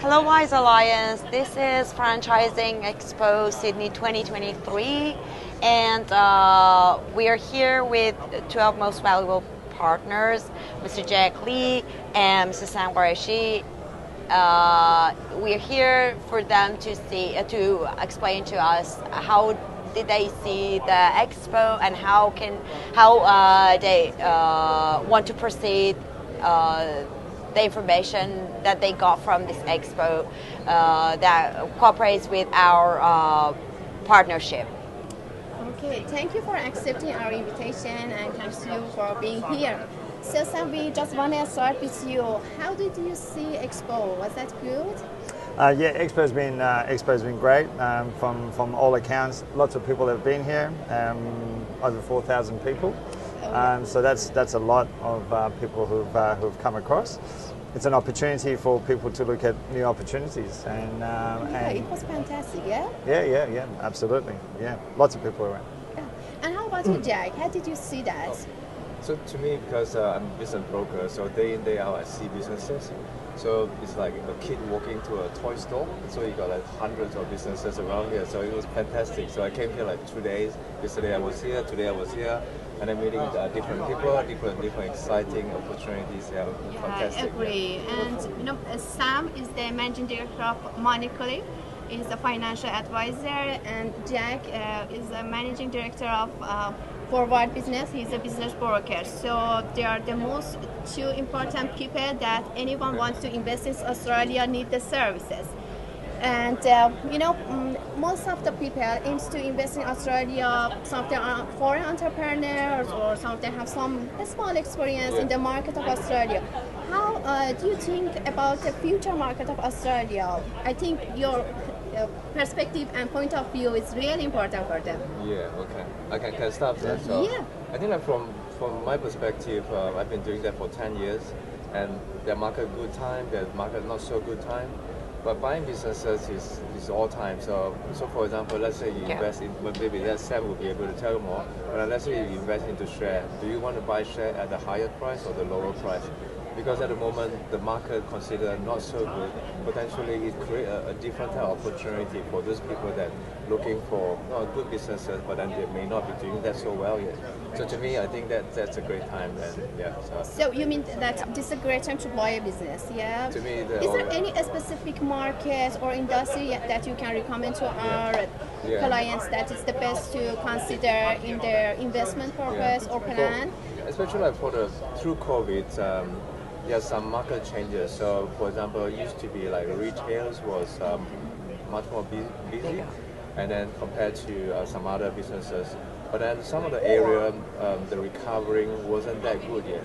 Hello Wise Alliance, this is Franchising Expo Sydney 2023 and we are here with two of most valuable partners, Mr. Jack Lee and Mr. Sam Quraishi. We are here for them to explain to us how did they see the expo and how they want to proceed the information that they got from this expo that cooperates with our partnership. Okay, thank you for accepting our invitation and thank you for being here. So Sam, we just want to start with you. How did you see Expo? Was that good? Yeah, Expo's been great from all accounts. Lots of people have been here, over 4,000 people. So that's a lot of people who've come across. It's an opportunity for people to look at new opportunities, and it was fantastic. Yeah. Yeah, absolutely. Yeah, lots of people around. Yeah. And how about you, Jack? How did you see that? So to me, because I'm a business broker, so day in, day out, I see businesses. So it's like a kid walking to a toy store. So you got like hundreds of businesses around here. So it was fantastic. So I came here like 2 days. Yesterday I was here, today I was here. And I'm meeting different people, different exciting opportunities. Yeah, fantastic. I agree. And Sam is the managing director of Moneyclip. He's a financial advisor, and Jack is the managing director of Forward Business. He's a business broker. So they are the most two important people that anyone wants to invest in Australia need the services. And most of the people aims to invest in Australia. Some of them are foreign entrepreneurs, or some of them have some small experience in the market of Australia. How do you think about the future market of Australia? I think your perspective and point of view is really important for them. Yeah, okay. I can start that. So yeah. I think like from my perspective, I've been doing that for 10 years, and the market good time, the market not so good time. But buying businesses is all time. So for example, let's say you invest in, maybe that Sam will be able to tell you more. But let's say you invest into share. Do you want to buy share at the higher price or the lower price? Because at the moment the market considered not so good, potentially it create a different type of opportunity for those people that looking for good businesses, but then they may not be doing that so well yet. So to me, I think that's a great time. And yeah. So you mean that this is a great time to buy a business? Yeah. To me, is there any specific market or industry that you can recommend to our clients that is the best to consider in their investment purpose or plan? Especially like through COVID. Some market changes. So, for example, it used to be like retail was much more busy, and then compared to some other businesses. But then some of the area, the recovering wasn't that good yet.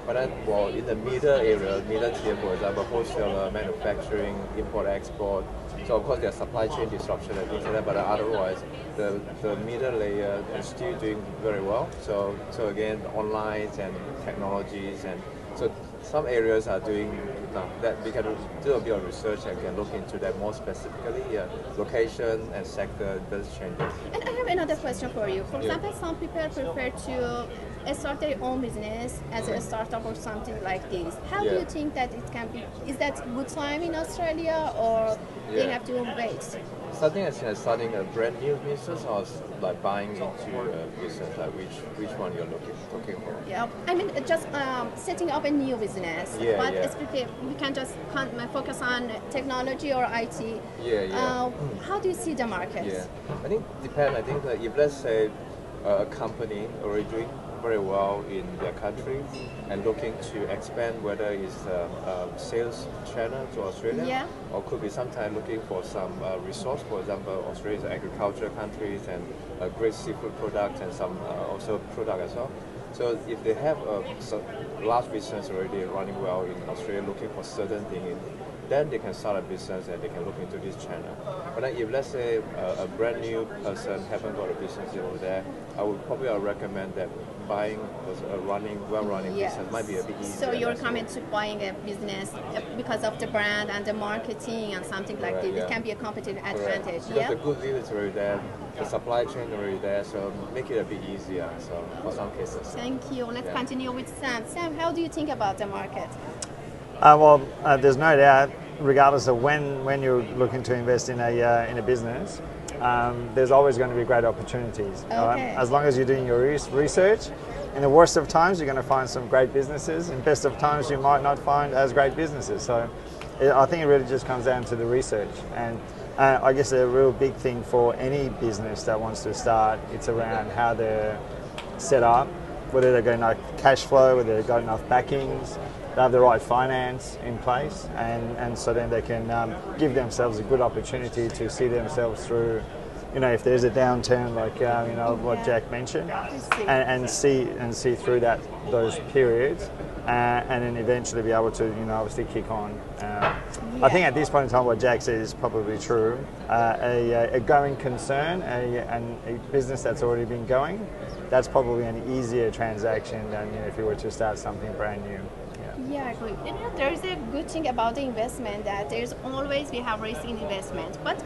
But then, in the middle area, middle tier, for example, wholesaler, manufacturing, import, export. So of course there's supply chain disruption and things like that. But otherwise, the middle layer is still doing very well. So again, online and technologies and so. Some areas are doing that we can do a bit of research and can look into that more specifically. Yeah, location and sector does change. And I have another question for you. For example, some people prefer to start their own business as a startup or something like this. How do you think that it can be? Is that good time in Australia, or they have to wait? Starting a brand new business, or like buying into a business, like which one you're looking for? Yeah, I mean just setting up a new business. But especially we can just focus on technology or IT. How do you see the market? I think depends. I think that if let's say a company already doing very well in their country and looking to expand, whether it's a sales channel to Australia or could be sometimes looking for some resource. For example, Australia is an agriculture country and a great seafood product and some also product as well. So if they have a large business already running well in Australia, looking for certain things, then they can start a business and they can look into this channel. But then if let's say a brand new person haven't got a business over there, I would probably recommend that buying a well-running business might be a bit easier. So you're recommend to buying a business because of the brand and the marketing and something like this. It can be a competitive advantage. Because the good deal is already there, the supply chain already there, so make it a bit easier. So for some cases. Thank you. Let's continue with Sam. Sam, how do you think about the market? There's no doubt regardless of when you're looking to invest in a business, there's always going to be great opportunities. Okay. Right? As long as you're doing your research. In the worst of times, you're going to find some great businesses. In best of times, you might not find as great businesses. So I think it really just comes down to the research. And I guess a real big thing for any business that wants to start, it's around how they're set up, whether they've got enough cash flow, whether they've got enough backings, they have the right finance in place, and so then they can give themselves a good opportunity to see themselves through, you know, if there's a downturn like you know what Jack mentioned, and see through those periods, and then eventually be able to, you know, obviously kick on. I think at this point in time, what Jack said is probably true. A going concern, and a business that's already been going, that's probably an easier transaction than, you know, if you were to start something brand new. Yeah, I agree. You know, there is a good thing about the investment that there's always we have risk in investment, but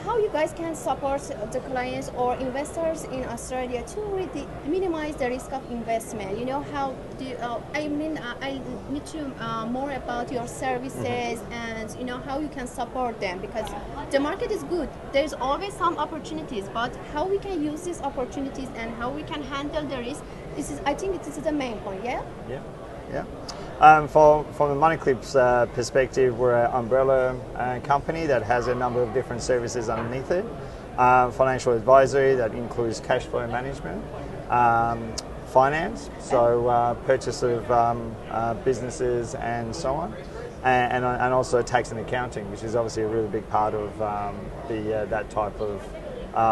how you guys can support the clients or investors in Australia to really minimize the risk of investment? You know, how do you, I need to more about your services and, you know, how you can support them, because the market is good. There's always some opportunities, but how we can use these opportunities and how we can handle the risk, I think this is the main point, yeah? Yeah. From the Moneyclip's perspective, we're an umbrella company that has a number of different services underneath it. Financial advisory, that includes cash flow management, finance, so purchase of businesses and so on, and also tax and accounting, which is obviously a really big part of that type of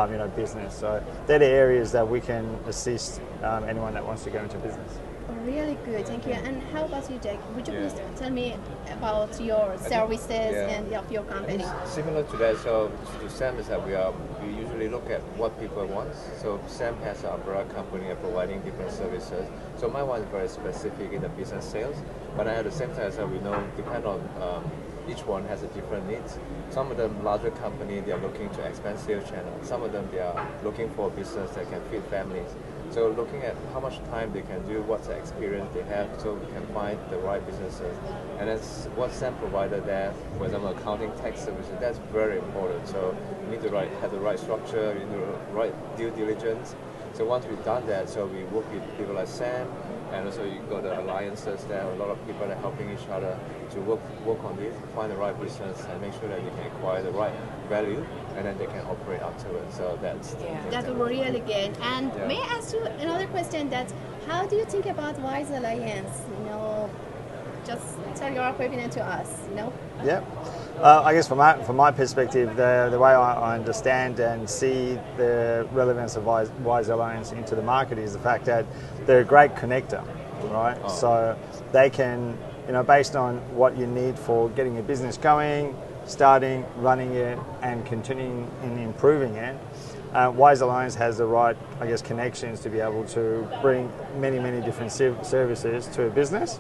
you know, business. So they're the areas that we can assist anyone that wants to go into business. Really good, thank you. And how about you, Jack? Would you please tell me about your services and of your company? Similar to that, so to Sam is that we usually look at what people want. So Sam has an umbrella company providing different services. So my one is very specific in the business sales, but at the same time, so we know depend on each one has a different needs. Some of them larger company, they are looking to expand sales channel. Some of them they are looking for a business that can feed families. So looking at how much time they can do, what's the experience they have, so we can find the right businesses. And that's what Sam provided there, for example, accounting, tax services, that's very important. So you need to have the right structure, you need the right due diligence. So once we've done that, so we work with people like Sam, and also you got the alliances there, a lot of people are helping each other to work on this, find the right business and make sure that they can acquire the right value, and then they can operate afterwards. So that's that's really good. And may I ask you another question, that how do you think about Wise Alliance? You know, just tell your opinion to us, you know? Yeah. I guess from my perspective, the way I understand and see the relevance of Wise Alliance into the market is the fact that they're a great connector, right? Oh. So they can, you know, based on what you need for getting a business going, starting, running it, and continuing in improving it, Wise Alliance has the right, I guess, connections to be able to bring many different services to a business.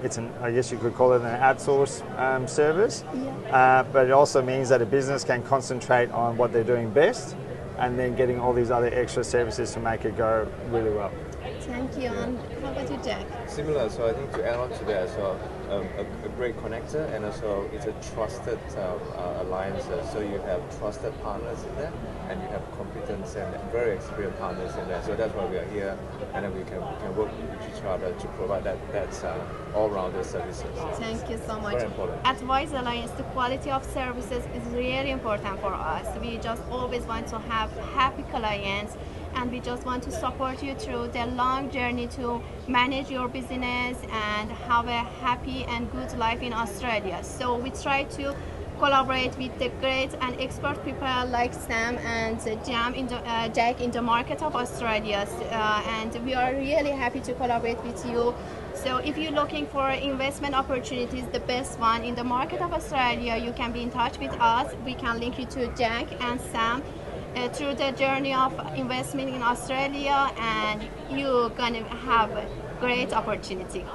It's I guess you could call it an outsource service, but it also means that a business can concentrate on what they're doing best, and then getting all these other extra services to make it go really well. Thank you. And how about you, Jack? Similar, so I think to add on to that, so a great connector, and also it's a trusted alliance. So you have trusted partners in there, and you have competence and very experienced partners in there. So that's why we are here, and then we can work with each other to provide that's all-rounder services. Thank you so much. Very important. At Wise Alliance, the quality of services is really important for us. We just always want to have happy clients, and we just want to support you through the long journey to manage your business and have a happy and good life in Australia. So we try to collaborate with the great and expert people like Sam and Jack in the market of Australia, and we are really happy to collaborate with you. So if you're looking for investment opportunities, the best one in the market of Australia, you can be in touch with us. We can link you to Jack and Sam through the journey of investment in Australia, and you're gonna have a great opportunity.